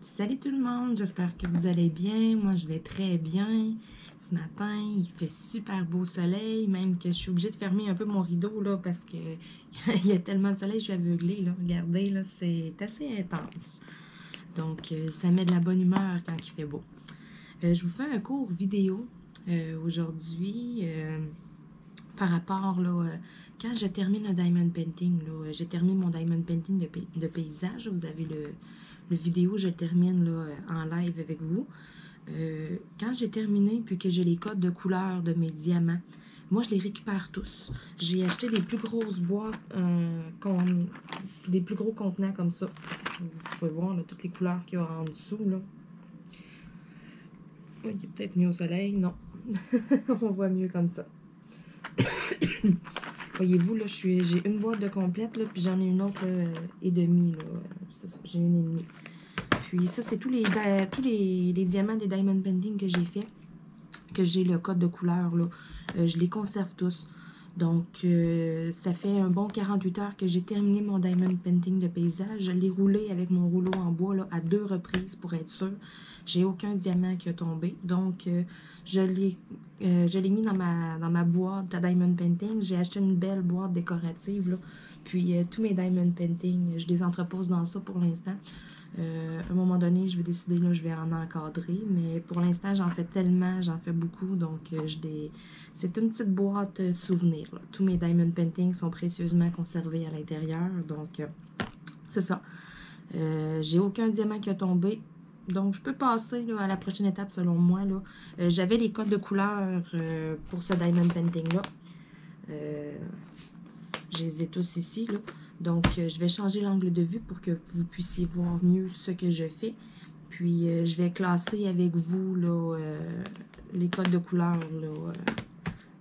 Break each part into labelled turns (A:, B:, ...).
A: Salut tout le monde, j'espère que vous allez bien. Moi, je vais très bien. Ce matin, il fait super beau soleil, même que je suis obligée de fermer un peu mon rideau là parce que il y a tellement de soleil, je suis aveuglée là. Regardez là, c'est assez intense. Donc, ça met de la bonne humeur quand il fait beau. Je vous fais un cours vidéo aujourd'hui par rapport là, quand je termine un diamond painting. J'ai terminé mon diamond painting de paysage. Vous avez le vidéo, je le termine là, en live avec vous. Quand j'ai terminé, puis que j'ai les codes de couleur de mes diamants, moi, je les récupère tous. J'ai acheté des plus grosses boîtes, des plus gros contenants comme ça. Vous pouvez voir là, toutes les couleurs qu'il y a en dessous. Là. Il est peut-être mis au soleil. Non. On voit mieux comme ça. Voyez-vous, là, j'ai une boîte de complète, là, puis j'en ai une autre et demie. C'est ça, j'ai une et demie. Puis ça, c'est tous les diamants des Diamond Painting que j'ai fait, que j'ai le code de couleur, là. Je les conserve tous. Donc, ça fait un bon 48 heures que j'ai terminé mon Diamond Painting de paysage. Je l'ai roulé avec mon rouleau en bois là, à 2 reprises pour être sûr. J'ai aucun diamant qui a tombé. Donc, je l'ai mis dans ma boîte à Diamond Painting. J'ai acheté une belle boîte décorative, là. Puis, tous mes Diamond Painting, je les entrepose dans ça pour l'instant. À un moment donné, je vais décider, là, je vais en encadrer, mais pour l'instant, j'en fais tellement, j'en fais beaucoup, donc c'est une petite boîte souvenir. Là. Tous mes Diamond Paintings sont précieusement conservés à l'intérieur, donc c'est ça. J'ai aucun diamant qui a tombé, donc je peux passer là, à la prochaine étape selon moi. J'avais les codes de couleur pour ce Diamond Painting-là. Je les ai tous ici, là. Donc, je vais changer l'angle de vue pour que vous puissiez voir mieux ce que je fais. Puis, je vais classer avec vous là, les codes de couleur là,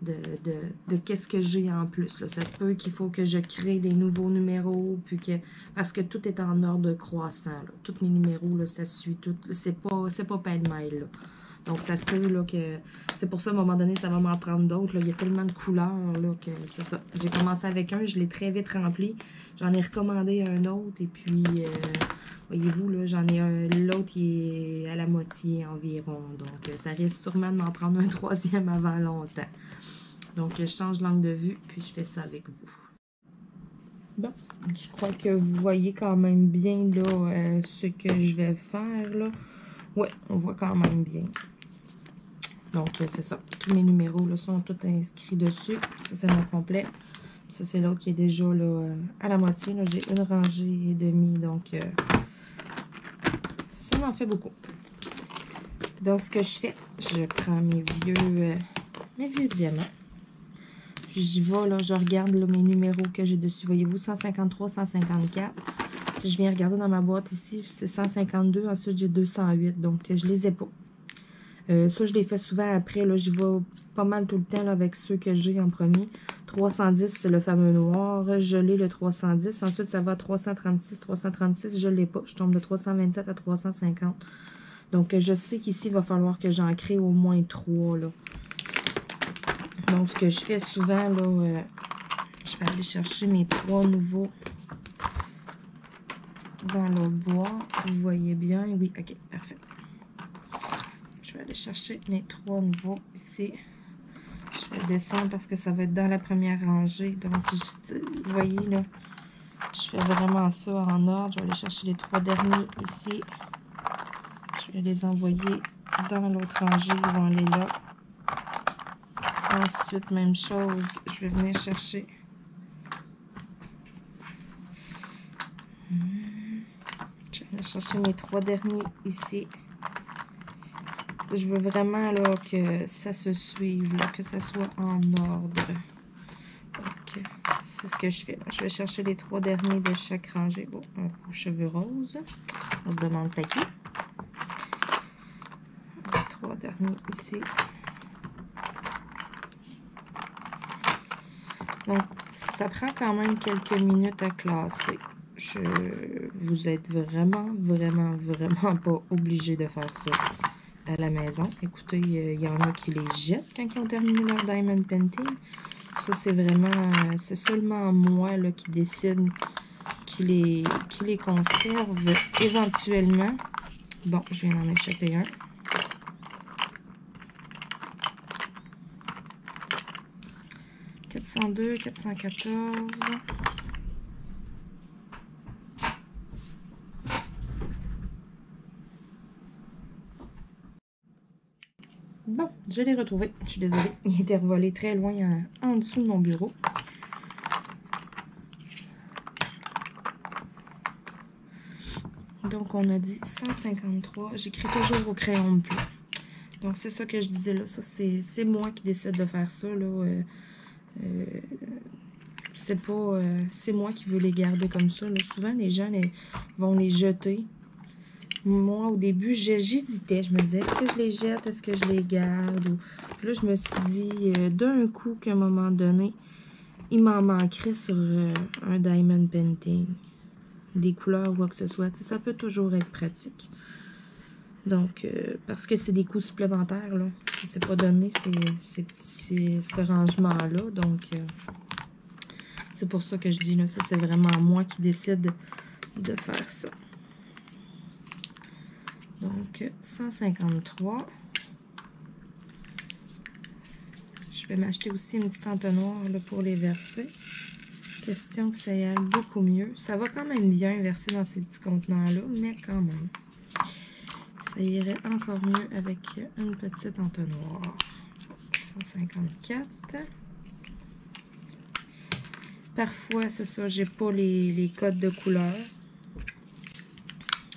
A: de qu'est-ce que j'ai en plus. Là. Ça se peut qu'il faut que je crée des nouveaux numéros, puis parce que tout est en ordre croissant. Là. Tous mes numéros, là, ça suit tout. C'est pas pêle-mêle, là. Donc, ça se peut là, que... C'est pour ça, à un moment donné, ça va m'en prendre d'autres. Il y a tellement de couleurs là, que c'est ça. J'ai commencé avec un, je l'ai très vite rempli. J'en ai recommandé un autre. Et puis, voyez-vous, là, j'en ai un... L'autre, il est à la moitié environ. Donc, ça risque sûrement de m'en prendre un troisième avant longtemps. Donc, je change l'angle de vue, puis je fais ça avec vous. Bon, je crois que vous voyez quand même bien là, ce que je vais faire, là. Ouais, on voit quand même bien. Donc, c'est ça. Tous mes numéros là, sont tous inscrits dessus. Ça, c'est mon complet. Ça, c'est l'autre qui est déjà là, à la moitié. J'ai une rangée et demie. Donc, ça en fait beaucoup. Donc, ce que je fais, je prends mes vieux diamants. Puis, j'y vais, là, je regarde là, mes numéros que j'ai dessus. Voyez-vous, 153, 154. Si je viens regarder dans ma boîte ici, c'est 152. Ensuite, j'ai 208. Donc, je les ai pas. Ça, je les fais souvent après. Là, j'y vais pas mal tout le temps là, avec ceux que j'ai en premier. 310, c'est le fameux noir. Je l'ai le 310. Ensuite, ça va à 336. 336, je l'ai pas. Je tombe de 327 à 350. Donc, je sais qu'ici, il va falloir que j'en crée au moins 3. Là. Donc, ce que je fais souvent, là, je vais aller chercher mes 3 nouveaux dans l'autre boîte. Vous voyez bien? Oui, ok, parfait. Je vais aller chercher mes 3 nouveaux ici. Je vais descendre parce que ça va être dans la première rangée. Donc, vous voyez, là, je fais vraiment ça en ordre. Je vais aller chercher les 3 derniers ici. Je vais les envoyer dans l'autre rangée. Ils vont aller là. Ensuite, même chose. Je vais venir chercher. Je vais aller chercher mes 3 derniers ici. Je veux vraiment là, que ça se suive, là, que ça soit en ordre. Donc, c'est ce que je fais. Je vais chercher les 3 derniers de chaque rangée. Oh, un aux cheveux roses. On se demande pas qui. Les 3 derniers ici. Donc, ça prend quand même quelques minutes à classer. Vous êtes vraiment pas obligé de faire ça à la maison. Écoutez, il y en a qui les jettent quand ils ont terminé leur Diamond Painting. Ça, c'est vraiment... c'est seulement moi là, qui décide qui les conserve éventuellement. Bon, je viens d'en échapper un. « 402, 414... » Bon, je l'ai retrouvé. Je suis désolée. Il était revolé très loin en dessous de mon bureau. Donc, on a dit 153. J'écris toujours au crayon de plume. Donc, c'est ça que je disais là. Ça, c'est moi qui décide de faire ça. C'est pas... c'est moi qui veux les garder comme ça. Là. Souvent, les gens vont les jeter. Moi, au début, j'hésitais. Je me disais, est-ce que je les jette? Est-ce que je les garde? Ou... Là, je me suis dit, d'un coup, qu'à un moment donné, il m'en manquerait sur un diamond painting. Des couleurs ou quoi que ce soit. T'sais, ça peut toujours être pratique. Donc, parce que c'est des coûts supplémentaires, là. C'est pas donné, ce rangement-là. Donc, c'est pour ça que je dis, là, ça, c'est vraiment moi qui décide de faire ça. Donc, 153. Je vais m'acheter aussi une petite entonnoir là, pour les verser. Question que ça y aille beaucoup mieux. Ça va quand même bien verser dans ces petits contenants-là, mais quand même. Ça irait encore mieux avec une petite entonnoir. 154. Parfois, c'est ça, j'ai pas les codes de couleur.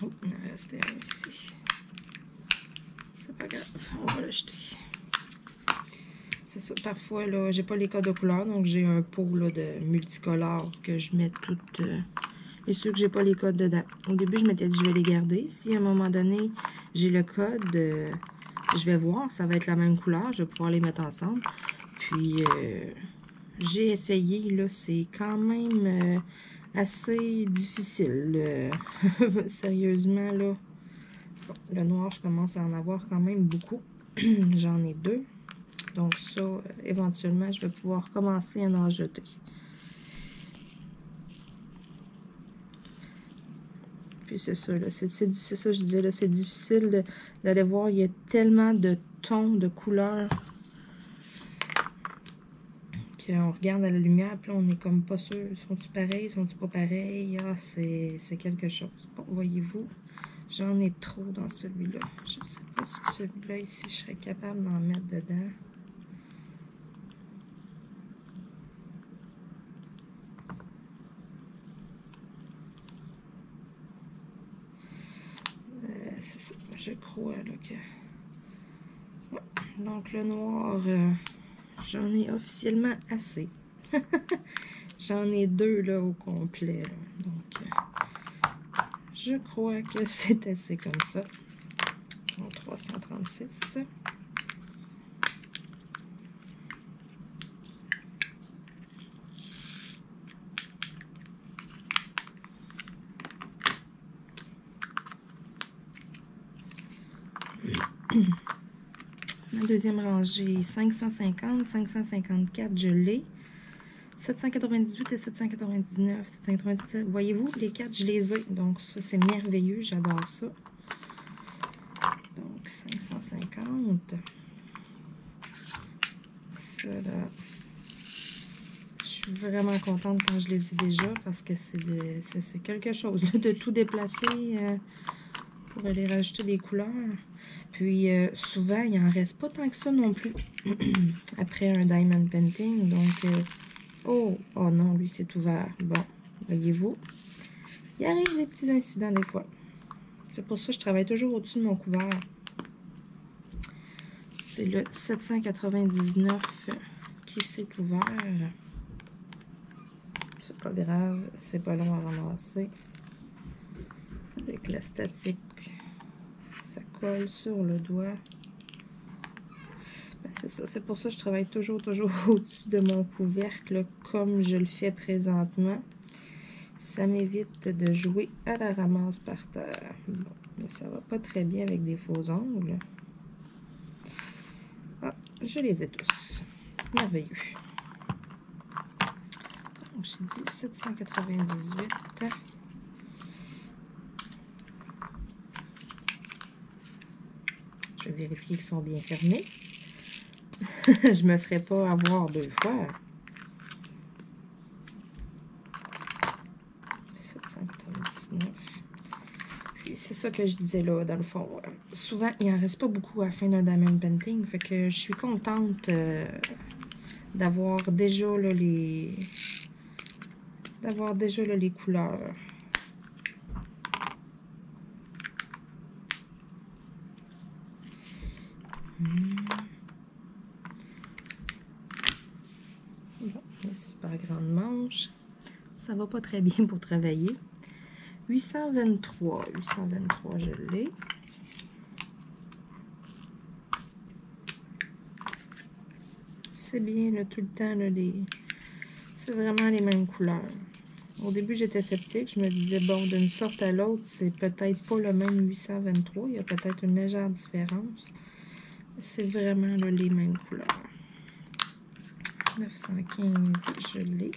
A: Oh, il en restait un ici. C'est pas grave, on va l'acheter. C'est ça, parfois, là, j'ai pas les codes de couleur, donc j'ai un pot là, de multicolores que je mets toutes les ceux que j'ai pas les codes dedans. Au début, je m'étais dit, je vais les garder. Si à un moment donné, j'ai le code, je vais voir, ça va être la même couleur, je vais pouvoir les mettre ensemble. Puis, j'ai essayé, là, c'est quand même assez difficile. Sérieusement, là. Bon, le noir, je commence à en avoir quand même beaucoup. J'en ai 2. Donc ça, éventuellement, je vais pouvoir commencer à en jeter. Puis c'est ça, là. C'est ça, je disais, là, c'est difficile d'aller voir. Il y a tellement de tons, de couleurs, qu'on regarde à la lumière, puis là, on est comme pas sûr. Sont-ils pareils, sont-ils pas pareils? Ah, c'est quelque chose. Bon, voyez-vous, j'en ai trop dans celui-là. Je sais pas si celui-là, ici, je serais capable d'en mettre dedans. Je crois là, que... Ouais. Donc le noir, j'en ai officiellement assez. J'en ai 2 là au complet. Là. Donc je crois que c'est assez comme ça. Donc 336. La deuxième rangée, 550, 554, je l'ai. 798 et 799. 798, voyez-vous, les 4, je les ai. Donc, ça, c'est merveilleux. J'adore ça. Donc, 550. Ça, là, je suis vraiment contente quand je les ai déjà parce que c'est quelque chose là, de tout déplacer pour aller rajouter des couleurs. Puis, souvent, il n'en reste pas tant que ça non plus après un diamond painting. Donc, oh non, lui, c'est ouvert. Bon, voyez-vous, il arrive des petits incidents des fois. C'est pour ça que je travaille toujours au-dessus de mon couvert. C'est le 799 qui s'est ouvert. C'est pas grave, c'est pas long à ramasser. Avec la statique, ça colle sur le doigt. Ben, c'est ça, c'est pour ça que je travaille toujours au-dessus de mon couvercle, comme je le fais présentement. Ça m'évite de jouer à la ramasse par terre. Bon, mais ça va pas très bien avec des faux ongles. Ah, je les ai tous. Merveilleux. Donc, j'ai dit 798. Je vais vérifier qu'ils sont bien fermés. Je me ferai pas avoir 2 fois. 799. Puis c'est ça que je disais là, dans le fond. Souvent, il en reste pas beaucoup à la fin d'un diamond painting. Fait que je suis contente d'avoir déjà là, les couleurs. Bon, une super grande manche. Ça va pas très bien pour travailler. 823, je l'ai. C'est bien là, tout le temps, là, c'est vraiment les mêmes couleurs. Au début, j'étais sceptique. Je me disais, bon, d'une sorte à l'autre, c'est peut-être pas le même 823. Il y a peut-être une légère différence. C'est vraiment là, les mêmes couleurs. 915, je l'ai.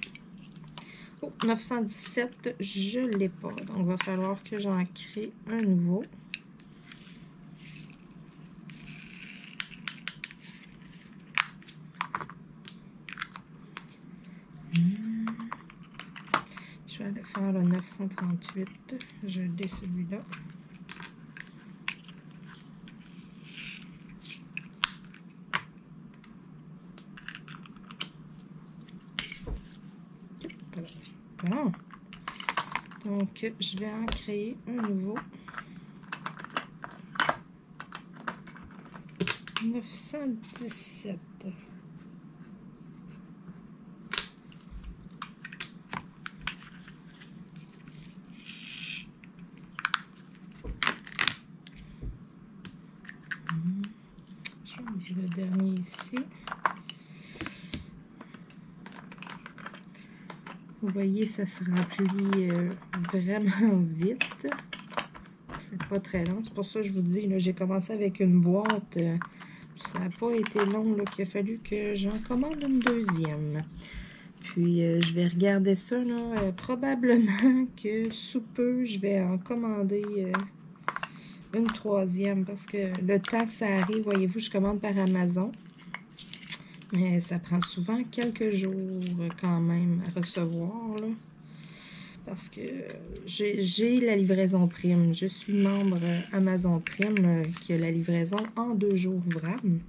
A: Oh, 917, je ne l'ai pas. Donc, il va falloir que j'en crée un nouveau. Je vais aller faire le 938. Je l'ai celui-là. Bon. Donc, je vais en créer un nouveau. 917. Je vais enlever le dernier ici. Vous voyez, ça se remplit vraiment vite. C'est pas très long. C'est pour ça que je vous dis, j'ai commencé avec une boîte. Ça n'a pas été long qu'il a fallu que j'en commande une deuxième. Puis, je vais regarder ça. Là, probablement que sous peu, je vais en commander une troisième. Parce que le temps que ça arrive, voyez-vous, je commande par Amazon. Mais ça prend souvent quelques jours quand même à recevoir, là, parce que j'ai la livraison Prime. Je suis membre Amazon Prime qui a la livraison en 2 jours ouvrables.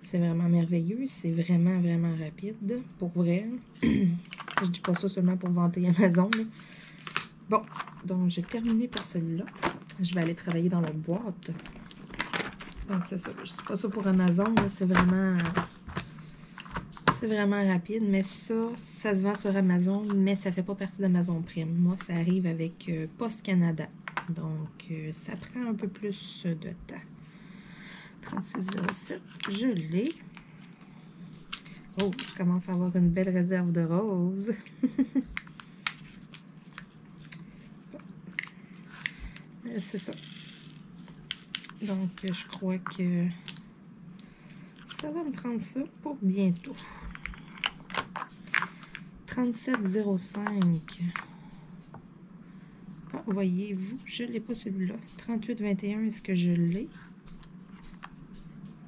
A: C'est vraiment merveilleux. C'est vraiment, vraiment rapide, pour vrai. Je dis pas ça seulement pour vanter Amazon, là. Bon, donc j'ai terminé pour celui-là. Je vais aller travailler dans l'autre boîte. Donc c'est ça. Je dis pas ça pour Amazon, c'est vraiment... C'est vraiment rapide, mais ça se vend sur Amazon, mais ça fait pas partie d'Amazon Prime. Moi, ça arrive avec Post Canada. Donc, ça prend un peu plus de temps. 3607, je l'ai. Oh, je commence à avoir une belle réserve de roses. C'est ça. Donc, je crois que ça va me prendre ça pour bientôt. 3705. Ah, voyez-vous, je ne l'ai pas celui-là. 3821, est-ce que je l'ai?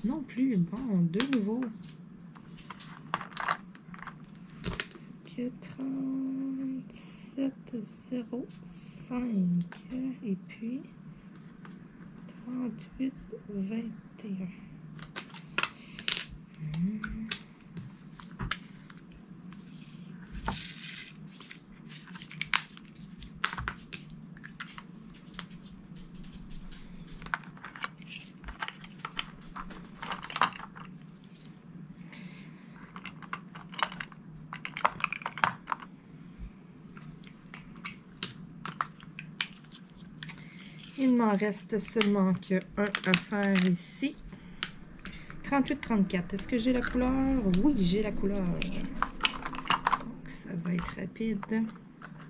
A: Non plus. Bon, de nouveau. 3705. Et puis 3821. Il m'en reste seulement qu'un à faire ici. 38-34. Est-ce que j'ai la couleur? Oui, j'ai la couleur. Donc, ça va être rapide.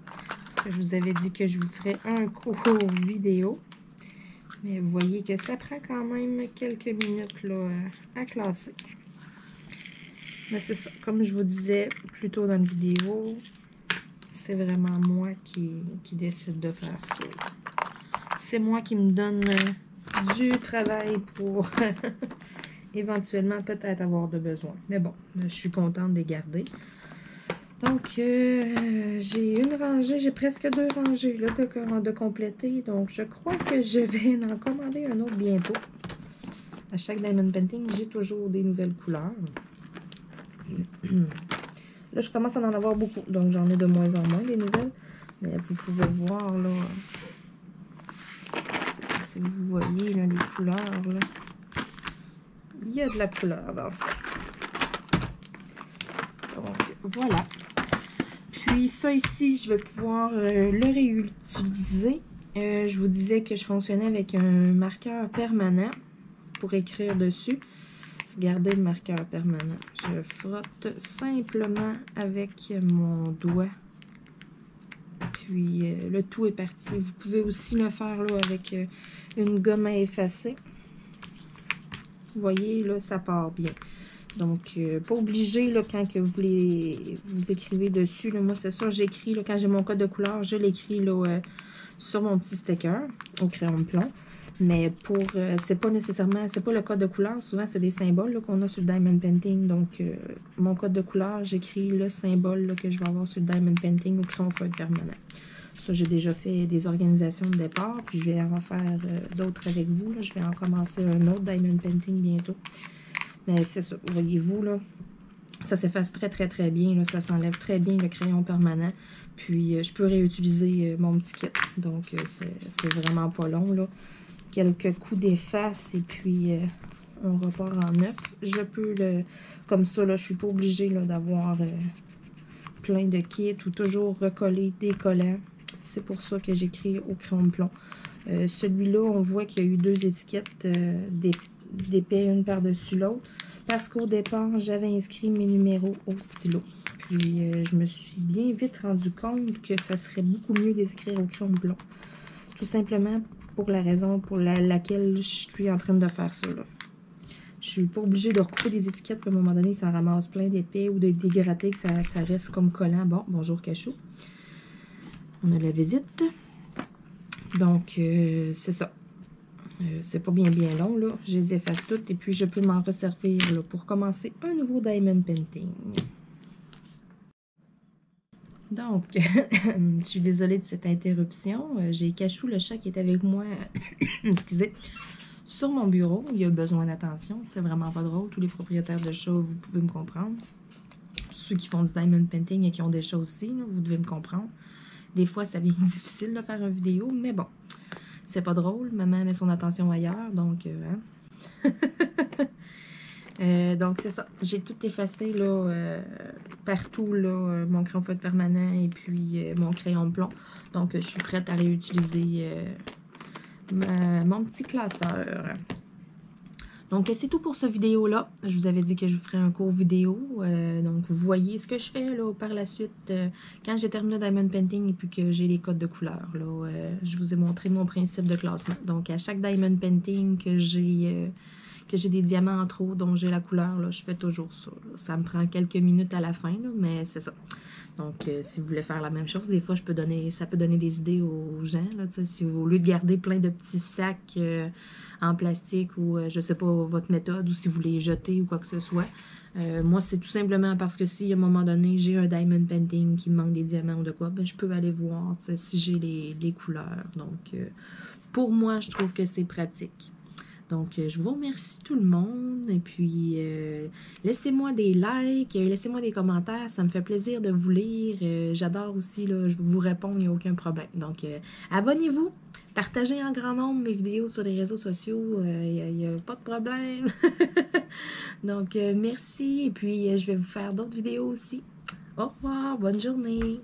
A: Parce que je vous avais dit que je vous ferais un cours vidéo. Mais vous voyez que ça prend quand même quelques minutes là, à classer. Mais c'est ça. Comme je vous disais plus tôt dans la vidéo, c'est vraiment moi qui décide de faire ça. C'est moi qui me donne du travail pour éventuellement peut-être avoir de besoin. Mais bon, je suis contente de les garder. Donc, j'ai une rangée, j'ai presque 2 rangées là, de compléter. Donc, je crois que je vais en commander un autre bientôt. À chaque Diamond Painting, j'ai toujours des nouvelles couleurs. Là, je commence à en avoir beaucoup. Donc, j'en ai de moins en moins des nouvelles. Mais vous pouvez voir, là, si vous voyez là, les couleurs, là, il y a de la couleur dans ça. Donc, voilà. Puis ça ici, je vais pouvoir le réutiliser. Je vous disais que je fonctionnais avec un marqueur permanent pour écrire dessus. Regardez le marqueur permanent. Je frotte simplement avec mon doigt. Puis le tout est parti. Vous pouvez aussi le faire là, avec une gomme à effacer. Vous voyez, là, ça part bien. Donc, pas obligé, là, quand que vous écrivez dessus. Là, moi, c'est ça, j'écris, quand j'ai mon code de couleur, je l'écris là sur mon petit sticker au crayon de plomb. Mais pour, c'est pas nécessairement, c'est pas le code de couleur. Souvent, c'est des symboles qu'on a sur le Diamond Painting. Donc, mon code de couleur, j'écris le symbole là, que je vais avoir sur le Diamond Painting au crayon feuille permanent. Ça, j'ai déjà fait des organisations de départ. Puis, je vais en faire d'autres avec vous. Là. Je vais en commencer un autre Diamond Painting bientôt. Mais c'est ça, voyez-vous, là, ça s'efface très, très, très bien. Là, ça s'enlève très bien le crayon permanent. Puis, je peux réutiliser mon petit kit. Donc, c'est vraiment pas long, là. Quelques coups d'efface et puis on repart en neuf. Je peux, comme ça, là, je suis pas obligée d'avoir plein de kits ou toujours recoller des collants. C'est pour ça que j'écris au crayon de plomb. Celui-là, on voit qu'il y a eu 2 étiquettes d'épais, une par-dessus l'autre, parce qu'au départ, j'avais inscrit mes numéros au stylo. Puis, je me suis bien vite rendu compte que ça serait beaucoup mieux de les écrire au crayon de plomb. Tout simplement pour la raison pour laquelle je suis en train de faire ça, là. Je suis pas obligée de recouper des étiquettes, puis à un moment donné, ça ramasse plein d'épais ou de dégratter, que ça reste comme collant. Bon, bonjour Cachou. On a la visite. Donc, c'est ça. C'est pas bien long, là. Je les efface toutes et puis je peux m'en resservir là, pour commencer un nouveau Diamond Painting. Donc, je suis désolée de cette interruption. J'ai Cachou, le chat, qui est avec moi, excusez, sur mon bureau. Il a besoin d'attention. C'est vraiment pas drôle. Tous les propriétaires de chats, vous pouvez me comprendre. Ceux qui font du Diamond Painting et qui ont des chats aussi, là, vous devez me comprendre. Des fois, ça devient difficile de faire une vidéo, mais bon, c'est pas drôle. Maman met son attention ailleurs, donc... donc, c'est ça. J'ai tout effacé, là, partout, là, mon crayon feutre permanent et puis mon crayon de plomb. Donc, je suis prête à réutiliser mon petit classeur. Donc, c'est tout pour cette vidéo-là. Je vous avais dit que je vous ferais un court vidéo. Donc, vous voyez ce que je fais, là, par la suite. Quand j'ai terminé Diamond Painting et puis que j'ai les codes de couleur, là, je vous ai montré mon principe de classement. Donc, à chaque Diamond Painting que j'ai des diamants en trop dont j'ai la couleur, là, je fais toujours ça. Là. Ça me prend quelques minutes à la fin, là, mais c'est ça. Donc, si vous voulez faire la même chose, des fois, ça peut donner des idées aux gens. Là, si au lieu de garder plein de petits sacs en plastique ou, je sais pas, votre méthode, ou si vous les jetez ou quoi que ce soit. Moi, c'est tout simplement parce que si, à un moment donné, j'ai un Diamond Painting qui me manque des diamants ou de quoi, ben, je peux aller voir si j'ai les couleurs. Donc, pour moi, je trouve que c'est pratique. Donc, je vous remercie tout le monde. Et puis, laissez-moi des likes, laissez-moi des commentaires. Ça me fait plaisir de vous lire. J'adore aussi, là, je vous réponds, il n'y a aucun problème. Donc, abonnez-vous. Partagez en grand nombre mes vidéos sur les réseaux sociaux. Il n'y a pas de problème. Donc, merci. Et puis, je vais vous faire d'autres vidéos aussi. Au revoir. Bonne journée.